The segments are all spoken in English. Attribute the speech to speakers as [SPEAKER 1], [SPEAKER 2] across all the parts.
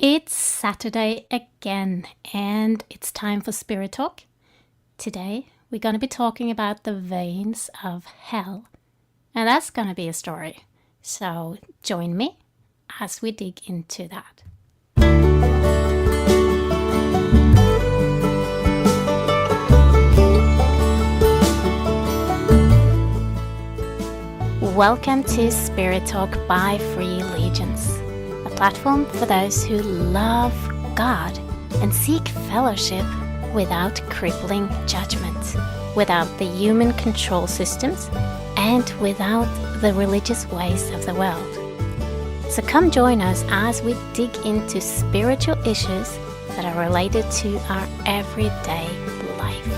[SPEAKER 1] It's Saturday again, and it's time for Spirit Talk. Today, we're going to be talking about the veins of hell, and that's going to be a story. So join me as we dig into that. Welcome to Spirit Talk by Free Legions, a platform for those who love God and seek fellowship without crippling judgment, without the human control systems, and without the religious ways of the world. So come join us as we dig into spiritual issues that are related to our everyday life.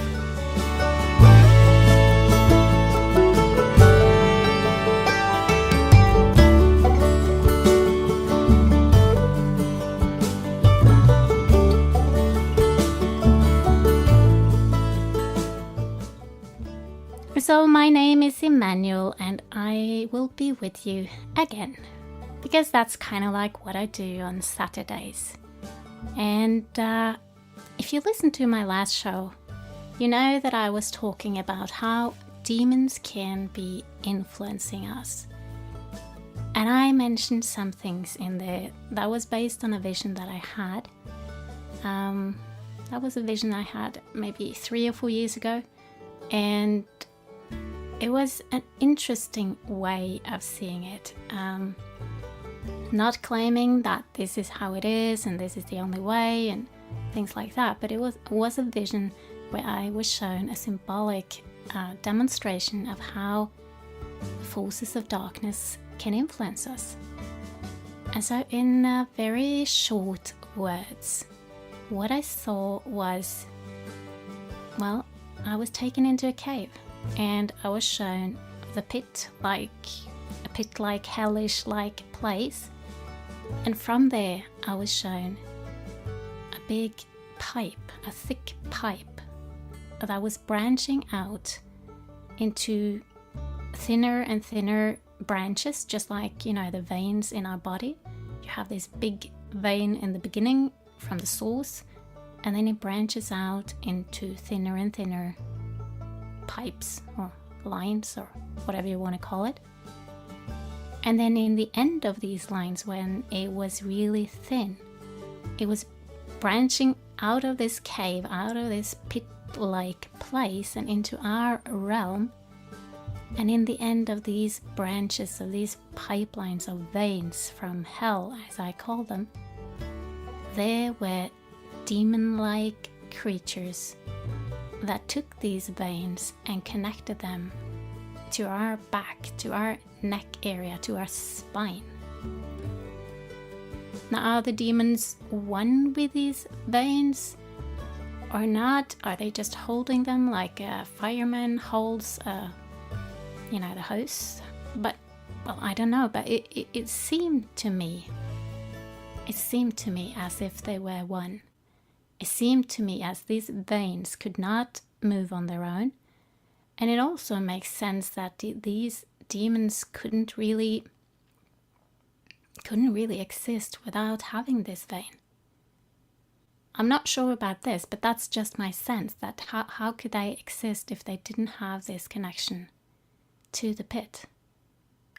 [SPEAKER 1] So my name is Emmanuel, and I will be with you again, because that's kind of like what I do on Saturdays. And if you listened to my last show, you know that I was talking about how demons can be influencing us. And I mentioned some things in there that was based on a vision that I had. That was a vision I had maybe 3 or 4 years ago. And it was an interesting way of seeing it. Not claiming that this is how it is and this is the only way and things like that, but it was a vision where I was shown a symbolic demonstration of how the forces of darkness can influence us. And so in very short words, what I saw was, well, I was taken into a cave and I was shown the pit-like hellish-like place, and from there I was shown a big pipe, a thick pipe that was branching out into thinner and thinner branches, just like, you know, the veins in our body. You have this big vein in the beginning from the source, and then it branches out into thinner and thinner pipes or lines or whatever you want to call it. And then in the end of these lines, when it was really thin, it was branching out of this cave, out of this pit-like place and into our realm. And in the end of these branches, of these pipelines of veins from hell, as I call them, there were demon-like creatures that took these veins and connected them to our back, to our neck area, to our spine. Now, are the demons one with these veins or not? Are they just holding them like a fireman holds the hose? But, well, I don't know, but it seemed to me as if they were one. It seemed to me as these veins could not move on their own. And it also makes sense that these demons couldn't really exist without having this vein. I'm not sure about this, but that's just my sense, that how could they exist if they didn't have this connection to the pit?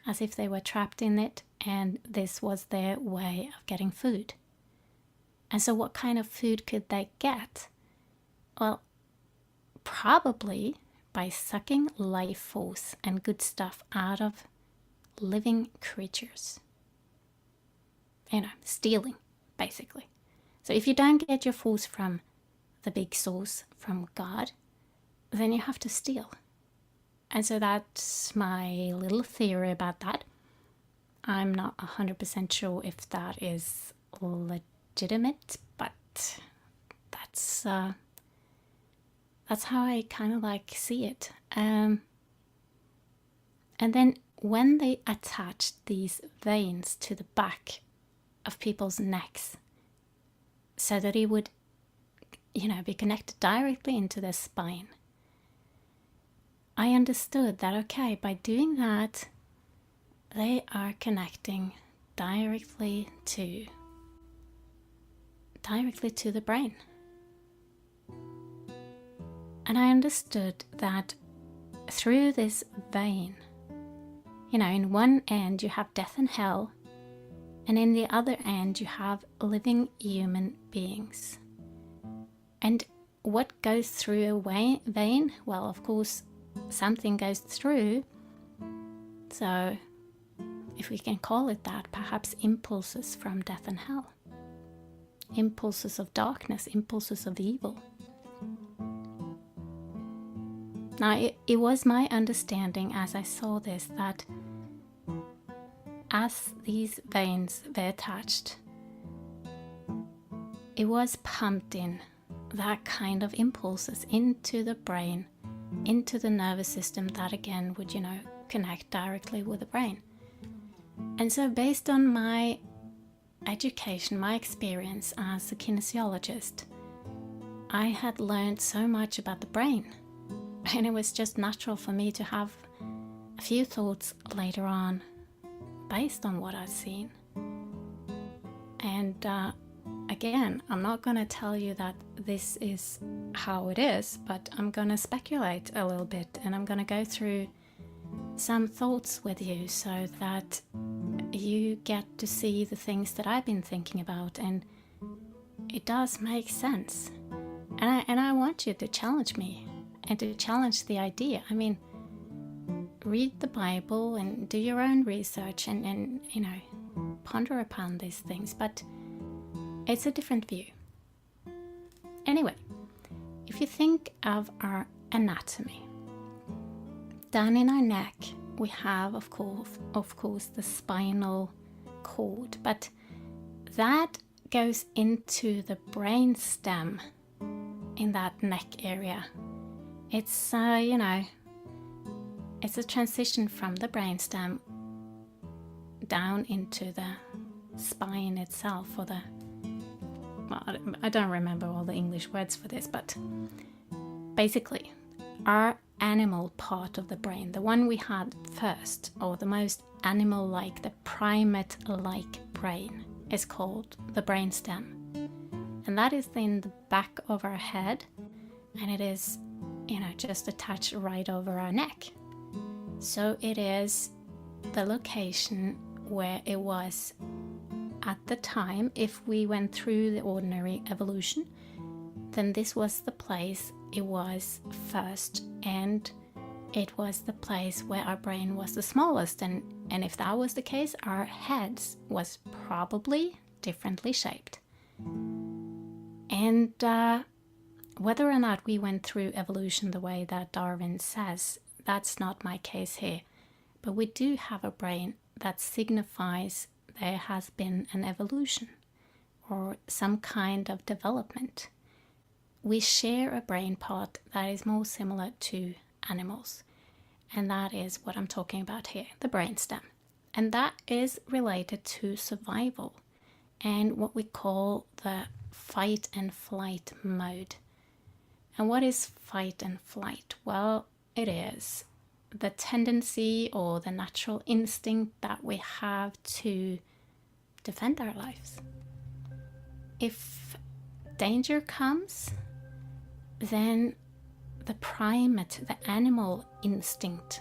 [SPEAKER 1] As if they were trapped in it and this was their way of getting food. And so what kind of food could they get? Well, probably by sucking life force and good stuff out of living creatures. You know, stealing, basically. So if you don't get your force from the big source, from God, then you have to steal. And so that's my little theory about that. I'm not 100% sure if that is legitimate, but that's how I kind of like see it. And then when they attached these veins to the back of people's necks so that it would, be connected directly into their spine, I understood that, okay, by doing that, they are connecting directly to directly to the brain. And I understood that through this vein, in one end you have death and hell, and in the other end you have living human beings. And what goes through a vein? Well, of course, something goes through. So, if we can call it that, perhaps impulses from death and hell. Impulses of darkness, impulses of evil. Now, it was my understanding as I saw this that as these veins were attached, it was pumped in that kind of impulses into the brain, into the nervous system that again would, connect directly with the brain. And so based on my education, my experience as a kinesiologist, I had learned so much about the brain. And it was just natural for me to have a few thoughts later on based on what I've seen. And again, I'm not going to tell you that this is how it is, but I'm going to speculate a little bit, and I'm going to go through some thoughts with you so that you get to see the things that I've been thinking about, and it does make sense. And I want you to challenge me and to challenge the idea. I mean, read the Bible and do your own research and ponder upon these things, but it's a different view. Anyway, if you think of our anatomy, down in our neck we have of course the spinal cord, but that goes into the brain stem in that neck area. It's it's a transition from the brainstem down into the spine itself, or I don't remember all the English words for this, but basically our animal part of the brain, the one we had first, or the most animal-like, the primate-like brain, is called the brainstem. And that is in the back of our head, and it is just attached right over our neck. So it is the location where it was at the time. If we went through the ordinary evolution, then this was the place it was first, and it was the place where our brain was the smallest, and if that was the case, our heads was probably differently shaped. And whether or not we went through evolution the way that Darwin says, that's not my case here. But we do have a brain that signifies there has been an evolution or some kind of development. We share a brain part that is more similar to animals. And that is what I'm talking about here, the brainstem. And that is related to survival and what we call the fight and flight mode. And what is fight and flight? Well, it is the tendency or the natural instinct that we have to defend our lives. If danger comes, then the primate, the animal instinct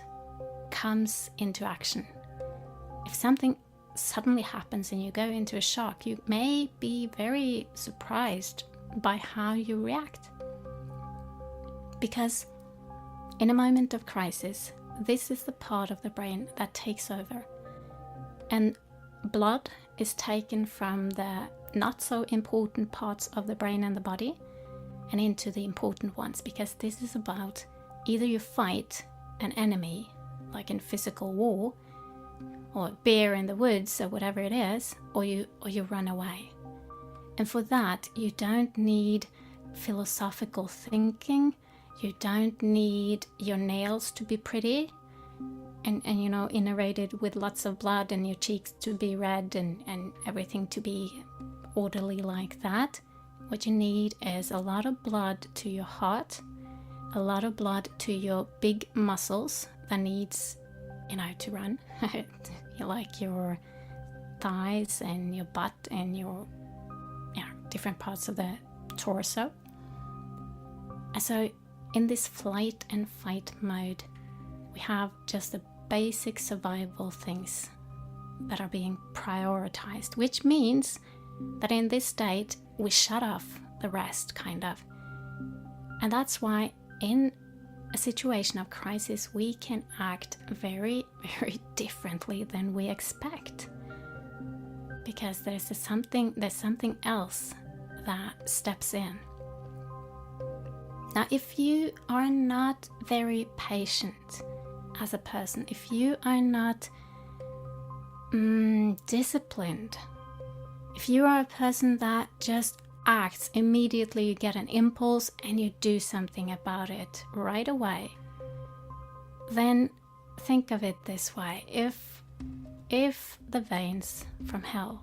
[SPEAKER 1] comes into action. If something suddenly happens and you go into a shock, you may be very surprised by how you react. Because in a moment of crisis, this is the part of the brain that takes over. And blood is taken from the not so important parts of the brain and the body and into the important ones, because this is about either you fight an enemy, like in physical war, or a bear in the woods, or whatever it is, or you run away. And for that, you don't need philosophical thinking. You don't need your nails to be pretty and innervated with lots of blood, and your cheeks to be red and everything to be orderly like that. What you need is a lot of blood to your heart, a lot of blood to your big muscles that needs, to run. Like your thighs and your butt and your different parts of the torso. And so in this flight and fight mode, we have just the basic survival things that are being prioritized, which means that in this state we shut off the rest, kind of. And that's why in a situation of crisis we can act very, very differently than we expect, because there's something else that steps in. Now, if you are not very patient as a person, if you are not disciplined, if you are a person that just acts immediately, you get an impulse and you do something about it right away, then think of it this way. If the veins from hell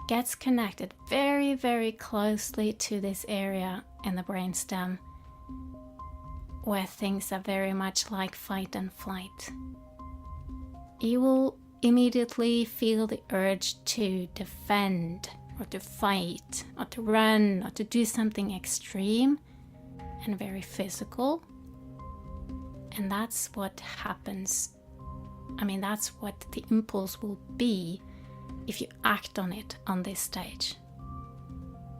[SPEAKER 1] gets connected very, very closely to this area in the brainstem where things are very much like fight and flight, you will immediately feel the urge to defend or to fight or to run or to do something extreme and very physical. And that's what happens. I mean, that's what the impulse will be if you act on it on this stage.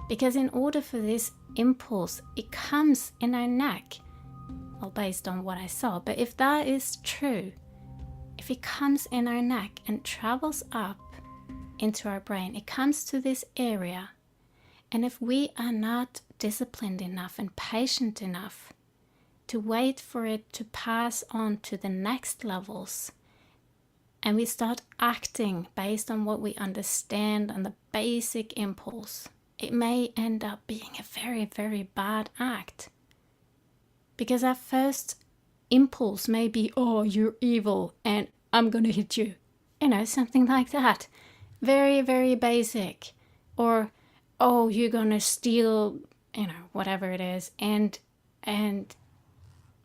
[SPEAKER 1] Because in order for this impulse, it comes in our neck, well, based on what I saw, but if that is true, if it comes in our neck and travels up into our brain, it comes to this area, and if we are not disciplined enough and patient enough to wait for it to pass on to the next levels, and we start acting based on what we understand and the basic impulse, it may end up being a very, very bad act. Because our first impulse may be, oh, you're evil and I'm gonna hit you. You know, something like that. Very, very basic. Or, oh, you're gonna steal, you know, whatever it is. And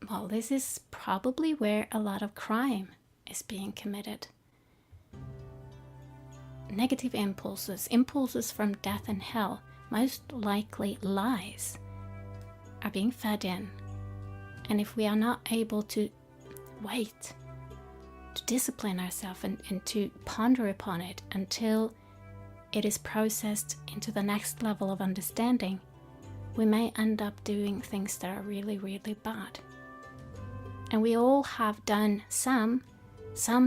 [SPEAKER 1] well, this is probably where a lot of crime is being committed. Negative impulses from death and hell, most likely lies, are being fed in. And if we are not able to wait, to discipline ourselves and to ponder upon it until it is processed into the next level of understanding, we may end up doing things that are really, really bad. And we all have done some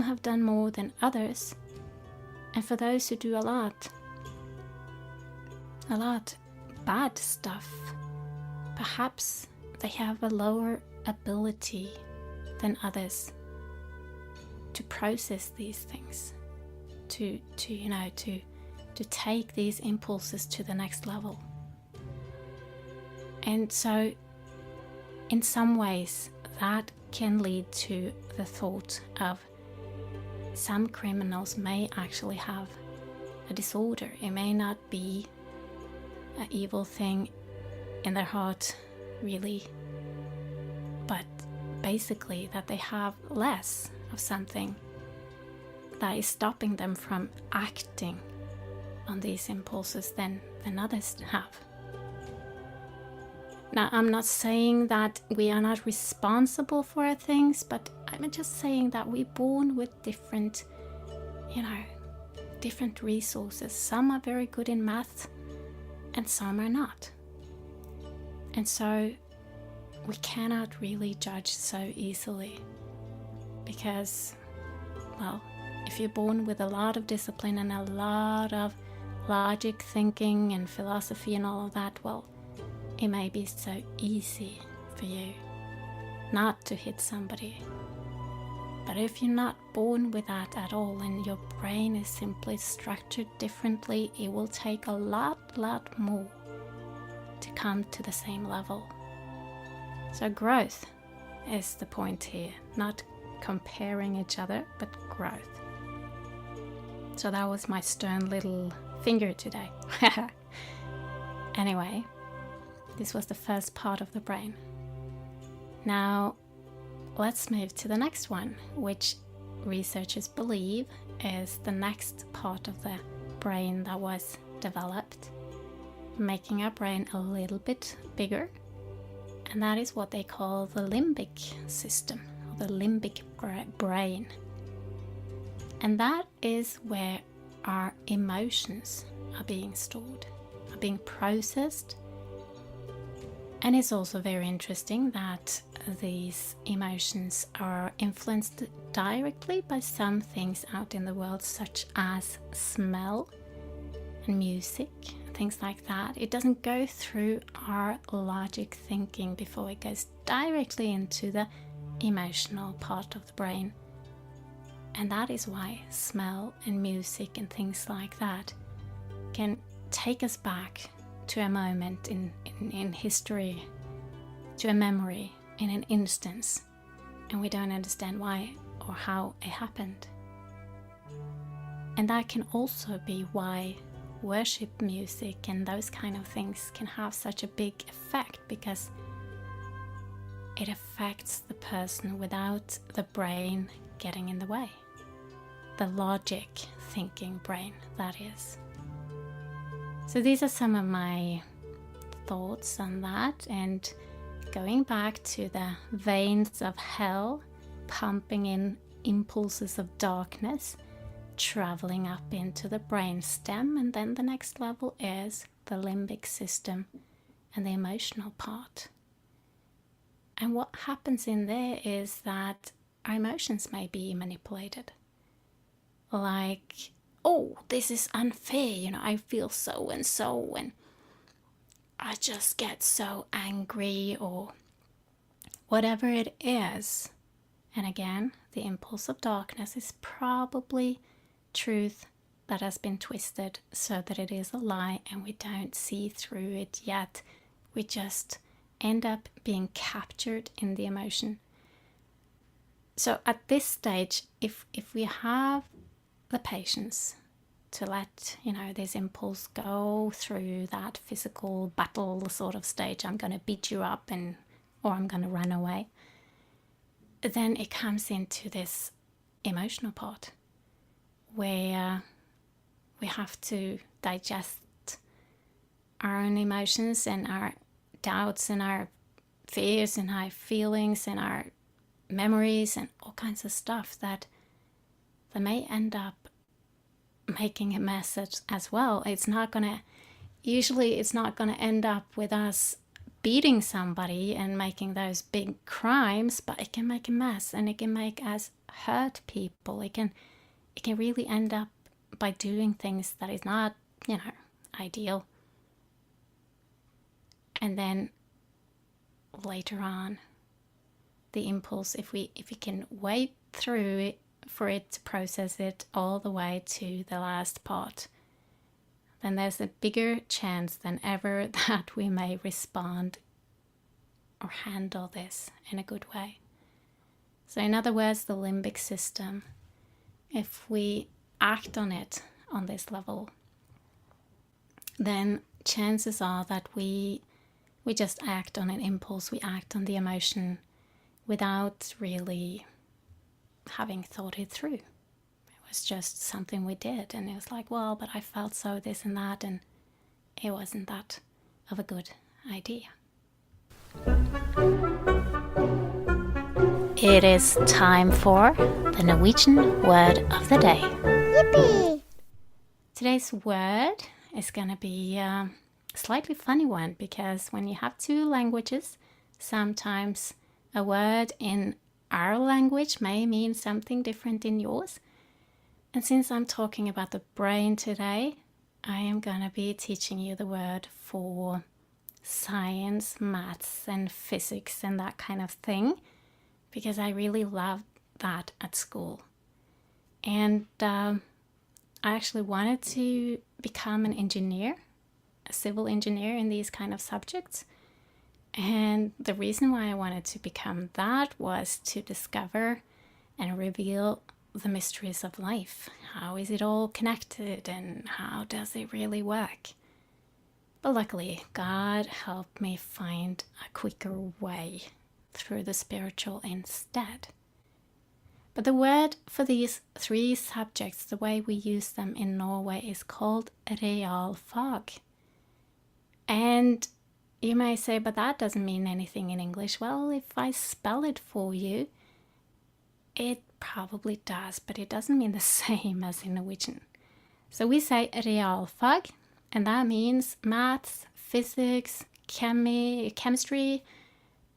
[SPEAKER 1] have done more than others. And for those who do a lot bad stuff, perhaps they have a lower ability than others to process these things, to take these impulses to the next level. And so in some ways that can lead to the thought of some criminals may actually have a disorder. It may not be an evil thing in their heart, really, but basically that they have less of something that is stopping them from acting on these impulses than others have. Now, I'm not saying that we are not responsible for our things, but I'm just saying that we're born with different resources. Some are very good in math and some are not. And so we cannot really judge so easily because, well, if you're born with a lot of discipline and a lot of logic thinking and philosophy and all of that, well, it may be so easy for you not to hit somebody. But if you're not born with that at all and your brain is simply structured differently, it will take a lot more to come to the same level. So growth is the point here, not comparing each other, but growth. So that was my stern little finger today. Anyway, this was the first part of the brain. Now, let's move to the next one, which researchers believe is the next part of the brain that was developed. making our brain a little bit bigger, and that is what they call the limbic system, or the limbic brain. And that is where our emotions are being stored, are being processed. And it's also very interesting that these emotions are influenced directly by some things out in the world, such as smell and music, things like that. It doesn't go through our logic thinking before it goes directly into the emotional part of the brain. And that is why smell and music and things like that can take us back to a moment in history, to a memory in an instance, and we don't understand why or how it happened. And that can also be why worship music and those kind of things can have such a big effect, because it affects the person without the brain getting in the way. The logic thinking brain, that is. So these are some of my thoughts on that, and going back to the veins of hell, pumping in impulses of darkness, traveling up into the brainstem, and then the next level is the limbic system and the emotional part. And what happens in there is that our emotions may be manipulated. Like, oh, this is unfair, I feel so and so, and I just get so angry, or whatever it is. And again, the impulse of darkness is probably truth that has been twisted so that it is a lie, and we don't see through it yet. We just end up being captured in the emotion. So at this stage, if we have the patience to let this impulse go through that physical battle sort of stage, I'm going to beat you up or I'm going to run away, then it comes into this emotional part where we have to digest our own emotions and our doubts and our fears and our feelings and our memories and all kinds of stuff that may end up making a mess as well. Usually it's not going to end up with us beating somebody and making those big crimes, but it can make a mess, and it can make us hurt people. It can really end up by doing things that is not, ideal. And then later on, the impulse, if we can wait through it for it to process it all the way to the last part, then there's a bigger chance than ever that we may respond or handle this in a good way. So in other words, the limbic system, if we act on it on this level, then chances are that we just act on an impulse, we act on the emotion without really having thought it through. It was just something we did, and it was like, well, but I felt so this and that, and it wasn't that of a good idea. It is time for the Norwegian word of the day. Yippee! Today's word is going to be a slightly funny one, because when you have two languages, sometimes a word in our language may mean something different in yours. And since I'm talking about the brain today, I am going to be teaching you the word for science, maths, and physics and that kind of thing, because I really loved that at school. And I actually wanted to become an engineer, a civil engineer in these kind of subjects. And the reason why I wanted to become that was to discover and reveal the mysteries of life. How is it all connected, and how does it really work? But luckily, God helped me find a quicker way through the spiritual instead. But the word for these three subjects, the way we use them in Norway, is called realfag. And you may say, but that doesn't mean anything in English. Well, if I spell it for you, it probably does, but it doesn't mean the same as in Norwegian. So we say realfag, and that means maths, physics, chemistry,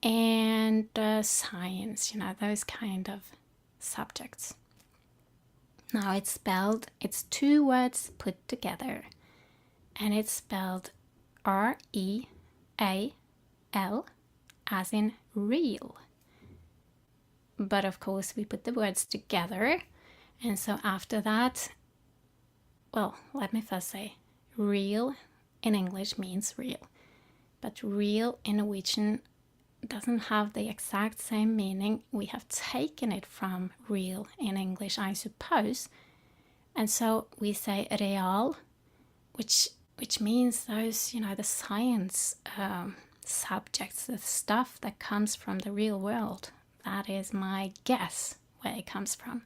[SPEAKER 1] and science, those kind of subjects. Now it's 2 words put together, and it's spelled R-E-A-L, as in real. But of course we put the words together, and so after that, well, let me first say, real in English means real, but real in Norwegian doesn't have the exact same meaning. We have taken it from real in English, I suppose, and so we say real, which means those, the science subjects, the stuff that comes from the real world. That is my guess where it comes from.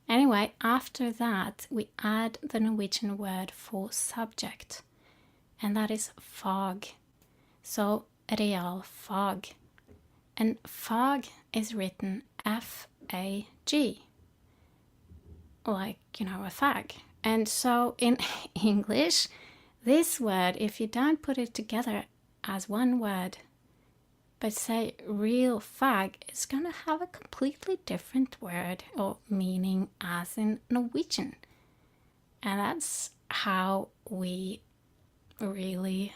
[SPEAKER 1] Anyway, after that, we add the Norwegian word for subject, and that is fag. So, realfag. And fag is written F-A-G, like, a fag. And so in English, this word, if you don't put it together as one word, but say real fag, it's going to have a completely different word or meaning as in Norwegian. And that's how we really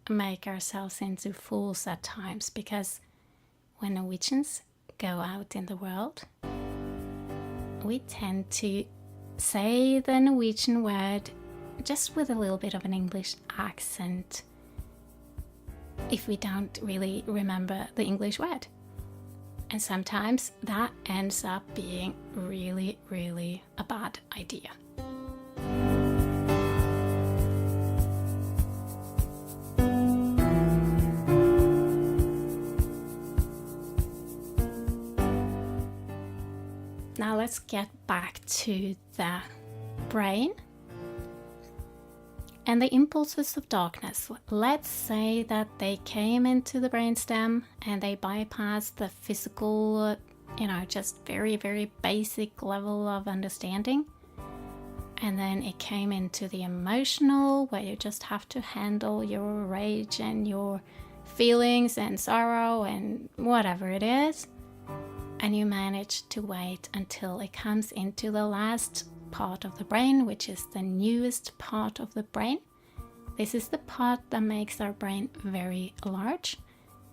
[SPEAKER 1] make ourselves into fools at times, because when Norwegians go out in the world, we tend to say the Norwegian word just with a little bit of an English accent if we don't really remember the English word. And sometimes that ends up being really, really a bad idea. Now let's get back to the brain and the impulses of darkness. Let's say that they came into the brainstem and they bypassed the physical, just very, very basic level of understanding. And then it came into the emotional, where you just have to handle your rage and your feelings and sorrow and whatever it is. And you manage to wait until it comes into the last part of the brain, which is the newest part of the brain. This is the part that makes our brain very large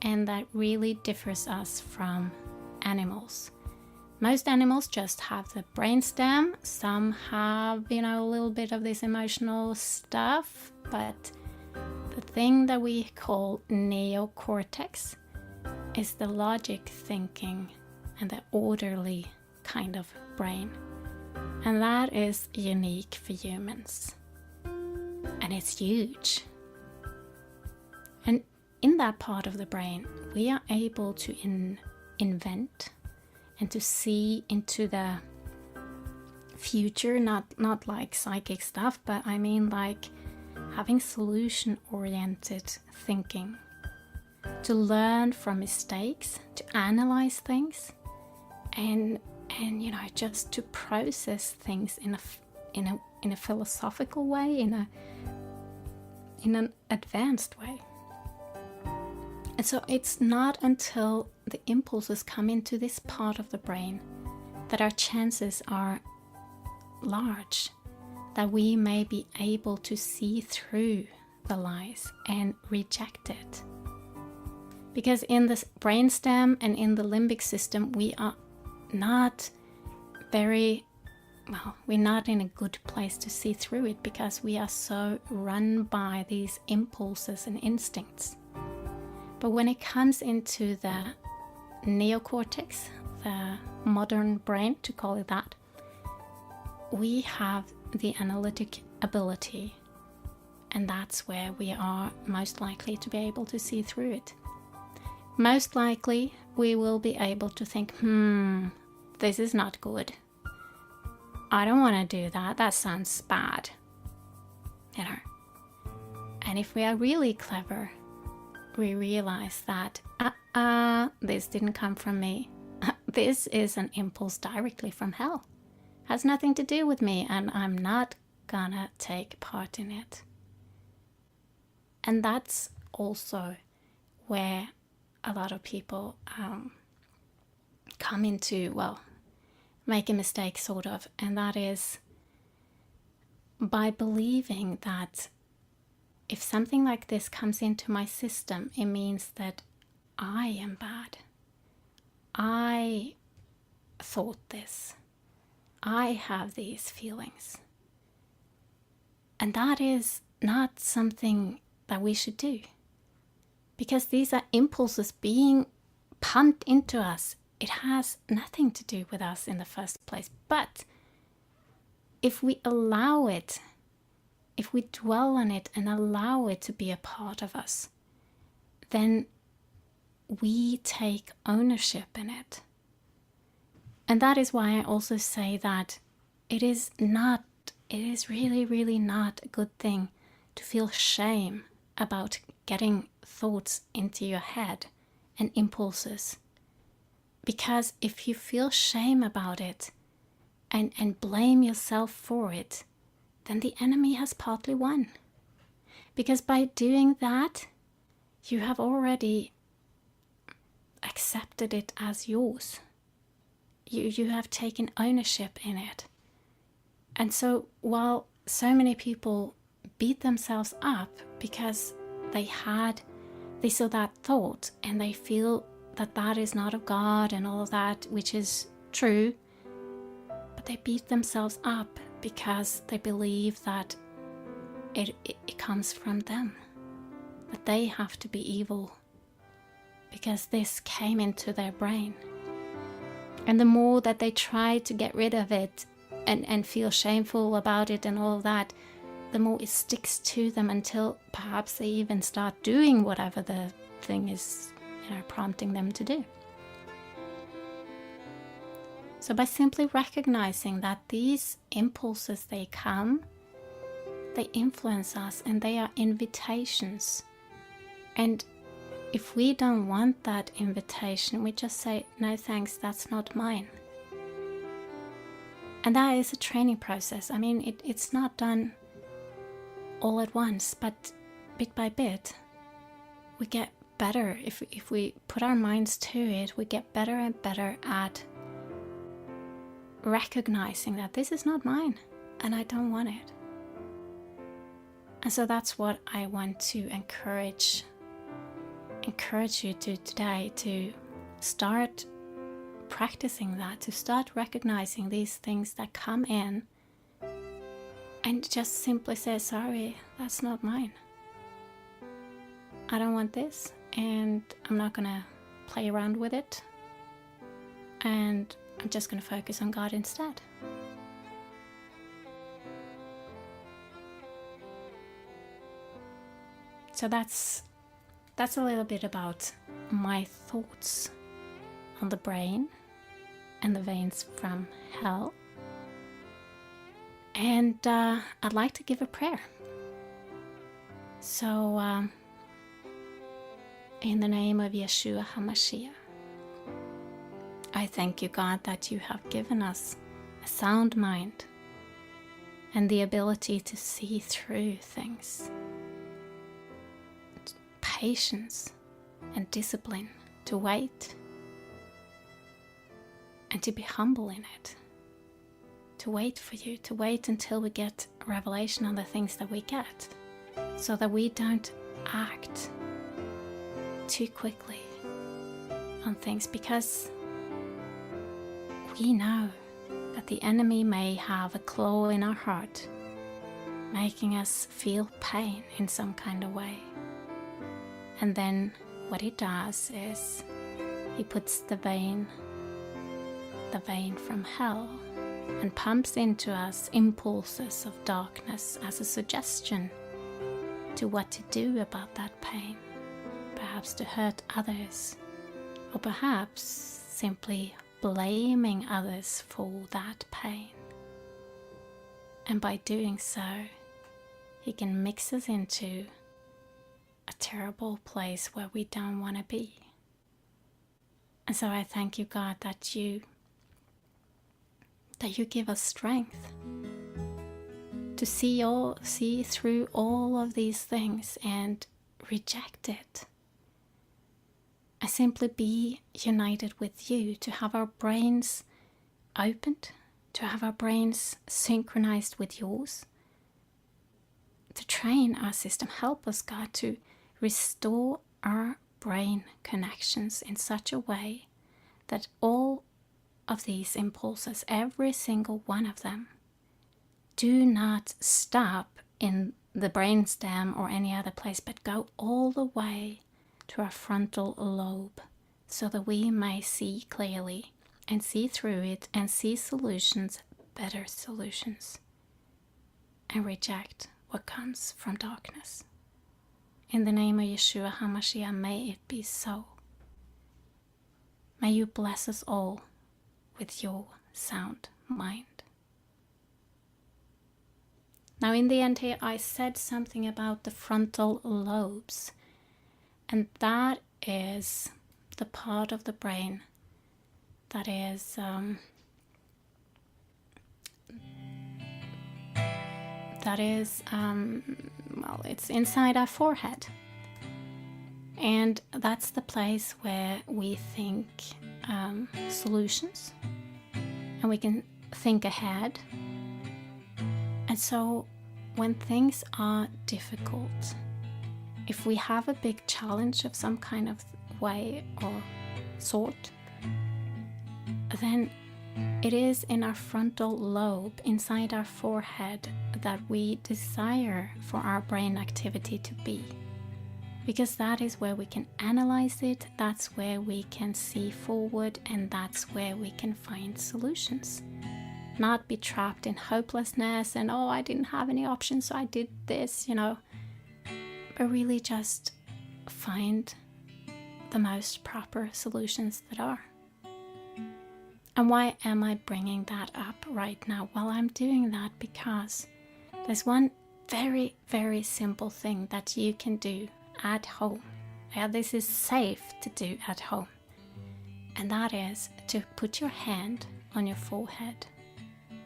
[SPEAKER 1] and that really differs us from animals. Most animals just have the brainstem. Some have, a little bit of this emotional stuff, but the thing that we call neocortex is the logic thinking and the orderly kind of brain. And that is unique for humans. And it's huge. And in that part of the brain, we are able to invent and to see into the future, not like psychic stuff, but I mean like having solution-oriented thinking, to learn from mistakes, to analyze things, and just to process things in a philosophical way, in an advanced way. And so it's not until the impulses come into this part of the brain that our chances are large that we may be able to see through the lies and reject it. Because in the brainstem and in the limbic system, we are not we're not in a good place to see through it, because we are so run by these impulses and instincts. But when it comes into the neocortex, the modern brain, to call it that, we have the analytic ability, and that's where we are most likely to be able to see through it. Most likely, we will be able to think, this is not good. I don't want to do that. That sounds bad. And And if we are really clever, we realize that, this didn't come from me. This is an impulse directly from hell. Has nothing to do with me, and I'm not gonna take part in it. And that's also where a lot of people come into, well, make a mistake sort of, and that is by believing that if something like this comes into my system, it means that I am bad. I thought this. I have these feelings. And that is not something that we should do. Because these are impulses being pumped into us. It has nothing to do with us in the first place. But if we allow it, if we dwell on it and allow it to be a part of us, then we take ownership in it. And that is why I also say that it is really, really not a good thing to feel shame about getting thoughts into your head and impulses. Because if you feel shame about it and blame yourself for it, then the enemy has partly won. Because by doing that, you have already accepted it as yours. You have taken ownership in it. And so while so many people beat themselves up because they saw that thought and they feel that that is not of God and all of that, which is true, but they beat themselves up because they believe that it comes from them, that they have to be evil because this came into their brain. And the more that they try to get rid of it and feel shameful about it and all of that, the more it sticks to them until perhaps they even start doing whatever the thing is, prompting them to do. So by simply recognizing that these impulses, they come, they influence us, and they are invitations. And if we don't want that invitation, we just say, no thanks, that's not mine. And that is a training process. I mean, it's not done all at once, but bit by bit, we get better. If we put our minds to it, we get better and better at recognizing that this is not mine and I don't want it. And so that's what I want to encourage you to today, to start practicing that, to start recognizing these things that come in and just simply say, sorry, that's not mine. I don't want this, and I'm not going to play around with it, and I'm just going to focus on God instead. So that's a little bit about my thoughts on the brain and the veins from hell. And I'd like to give a prayer. So, in the name of Yeshua HaMashiach, I thank you, God, that you have given us a sound mind and the ability to see through things, patience and discipline to wait and to be humble in it, to wait for you, to wait until we get a revelation on the things that we get, so that we don't act too quickly on things, because we know that the enemy may have a claw in our heart, making us feel pain in some kind of way. And then what he does is he puts the vein from hell and pumps into us impulses of darkness as a suggestion to what to do about that pain. Perhaps to hurt others, or perhaps simply blaming others for that pain. And by doing so, he can mix us into a terrible place where we don't want to be. And so I thank you, God, that you give us strength to see through all of these things and reject it. And simply be united with you, to have our brains opened, to have our brains synchronized with yours, to train our system. Help us, God, to restore our brain connections in such a way that all of these impulses, every single one of them, do not stop in the brainstem or any other place, but go all the way to our frontal lobe, so that we may see clearly and see through it and see solutions, better solutions, and reject what comes from darkness. In the name of Yeshua HaMashiach, may it be so. May you bless us all with your sound mind. Now, in the end here, I said something about the frontal lobes, and that is the part of the brain that is well, it's inside our forehead, and that's the place where we think solutions, and we can think ahead. And so when things are difficult, if we have a big challenge of some kind of way or sort, then it is in our frontal lobe, inside our forehead, that we desire for our brain activity to be. Because that is where we can analyze it, that's where we can see forward, and that's where we can find solutions. Not be trapped in hopelessness and, oh, I didn't have any options, so I did this, but really just find the most proper solutions that are. And why am I bringing that up right now? Well, I'm doing that because there's one very, very simple thing that you can do at home. Yeah, this is safe to do at home. And that is to put your hand on your forehead.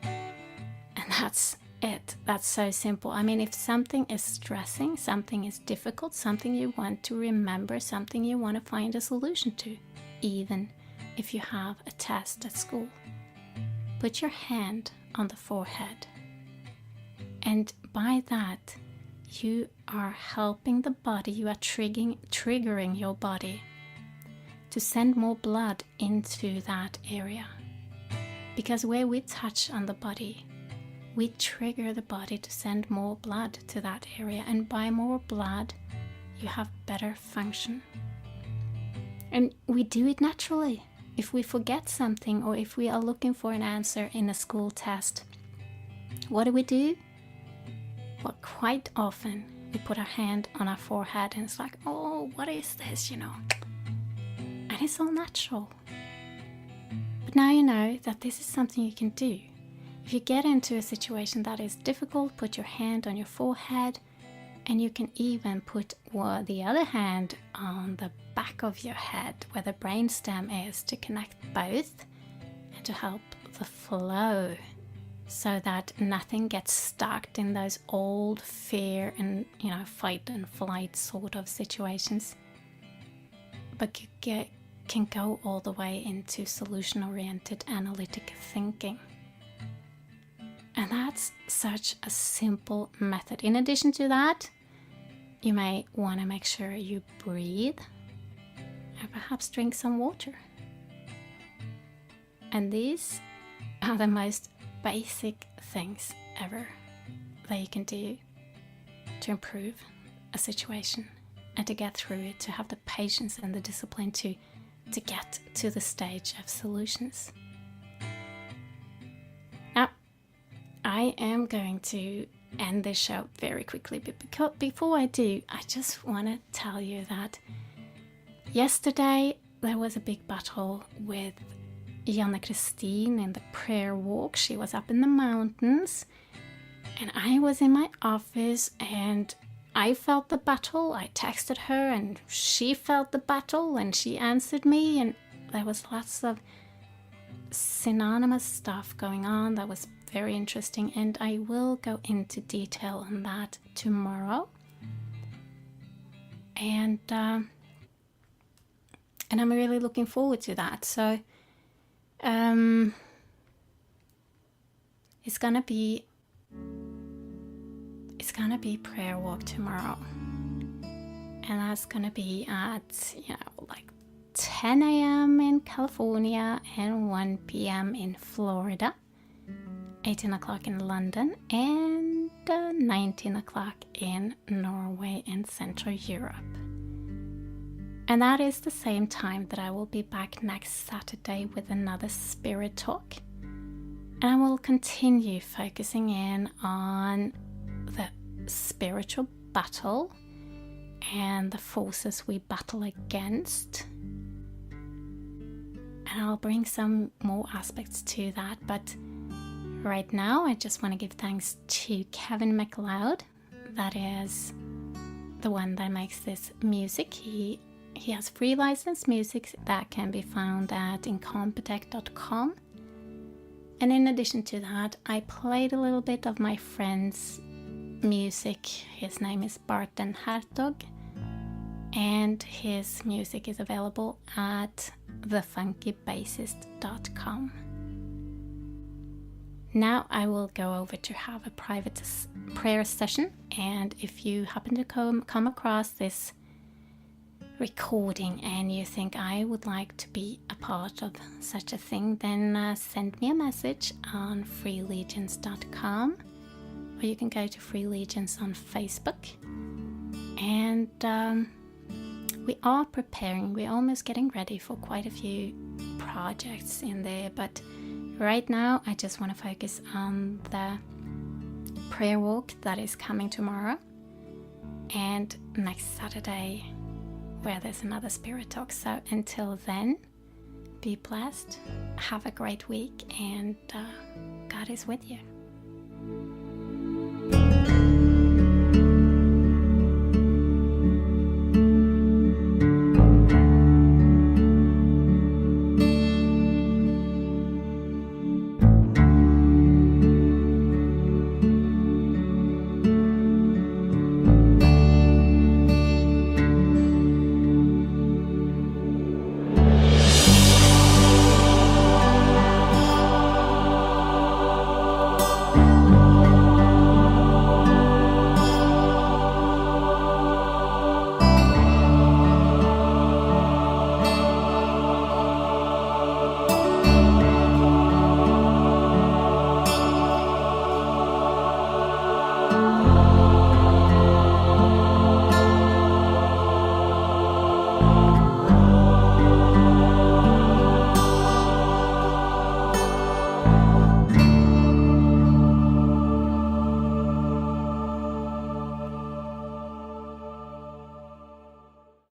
[SPEAKER 1] And that's it. That's so simple. I mean, if something is stressing, something is difficult, something you want to remember, something you want to find a solution to, even if you have a test at school, put your hand on the forehead. And by that, you are helping the body, you are triggering your body to send more blood into that area. Because where we touch on the body, we trigger the body to send more blood to that area. And by more blood, you have better function. And we do it naturally. If we forget something, or if we are looking for an answer in a school test, what do? Well, quite often we put our hand on our forehead and it's like, oh, what is this, And it's all natural. But now you know that this is something you can do. If you get into a situation that is difficult, put your hand on your forehead, and you can even put the other hand on the back of your head where the brainstem is, to connect both and to help the flow, so that nothing gets stuck in those old fear and fight and flight sort of situations, but you can go all the way into solution-oriented analytic thinking. And that's such a simple method. In addition to that, you may want to make sure you breathe and perhaps drink some water. And these are the most basic things ever that you can do to improve a situation and to get through it, to have the patience and the discipline to get to the stage of solutions. Now, I am going to end this show very quickly, but before I do, I just want to tell you that yesterday there was a big battle with Janne Christine in the prayer walk. She was up in the mountains and I was in my office, and I felt the battle. I texted her and she felt the battle and she answered me, and there was lots of synonymous stuff going on that was very interesting, and I will go into detail on that tomorrow. And I'm really looking forward to that. So it's gonna be prayer walk tomorrow, and that's gonna be at like 10 a.m. in California and 1 p.m. in Florida, 18 o'clock in London, and 19 o'clock in Norway and Central Europe. And that is the same time that I will be back next Saturday with another spirit talk. And I will continue focusing in on the spiritual battle and the forces we battle against. And I'll bring some more aspects to that. But right now, I just want to give thanks to Kevin MacLeod. That is the one that makes this music. He has free licensed music that can be found at incompetech.com. And in addition to that, I played a little bit of my friend's music. His name is Barton Hertog, and his music is available at thefunkybassist.com. Now I will go over to have a private prayer session, and if you happen to come across this recording and you think I would like to be a part of such a thing, then send me a message on freelegions.com, or you can go to Free Legions on Facebook. And we are preparing, we're almost getting ready for quite a few projects in there, but right now I just want to focus on the prayer walk that is coming tomorrow and next Saturday, where there's another spirit talk. So until then, be blessed, have a great week, and God is with you.